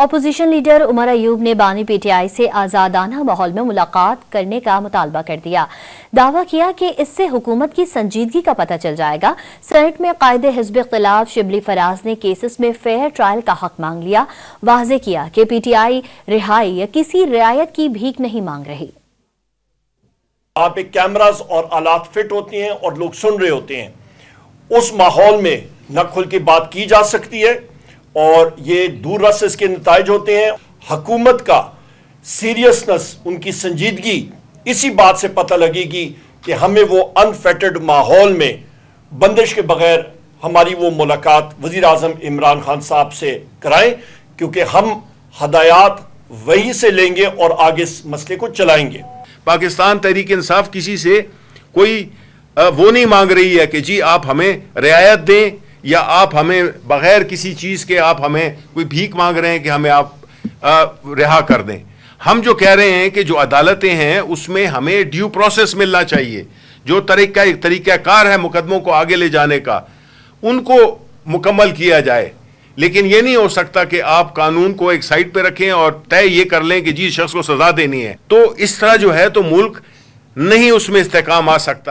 Opposition leader Umar Ayub ने बानी PTI से आजादाना माहौल में मुलाकात करने का मुतालबा कर दिया। दावा किया कि इससे हुकूमत की संजीदगी का पता चल जाएगा। सेनेट में कायदे हिज़्ब इख्तिलाफ शिबली फराज ने केसेस में फेयर ट्रायल का हक मांग लिया। वाज़े किया कि पीटीआई रिहाई या किसी रियायत की भीख नहीं मांग रही। आप एक कैमरास और आलात फिट होती हैं और लोग सुन रहे होते हैं, उस माहौल में न खुल के बात की जा सकती है और ये दूर रस इसके नताइज होते हैं। हुकूमत का सीरियसनेस, उनकी संजीदगी इसी बात से पता लगेगी कि हमें वो अनफेटेड माहौल में बंदिश के बगैर हमारी वो मुलाकात वज़ीर आज़म इमरान खान साहब से कराएं, क्योंकि हम हदायत वहीं से लेंगे और आगे इस मसले को चलाएंगे। पाकिस्तान तहरीक इंसाफ किसी से कोई वो नहीं मांग रही है कि जी आप हमें रियायत दें या आप हमें बगैर किसी चीज़ के आप हमें कोई भीख मांग रहे हैं कि हमें आप रिहा कर दें। हम जो कह रहे हैं कि जो अदालतें हैं उसमें हमें ड्यू प्रोसेस मिलना चाहिए। जो तरीक़ाकार है मुकदमों को आगे ले जाने का, उनको मुकम्मल किया जाए। लेकिन ये नहीं हो सकता कि आप कानून को एक साइड पे रखें और तय ये कर लें कि जी शख्स को सजा देनी है। तो इस तरह जो है तो मुल्क नहीं उसमें इस्तेकाम आ सकता।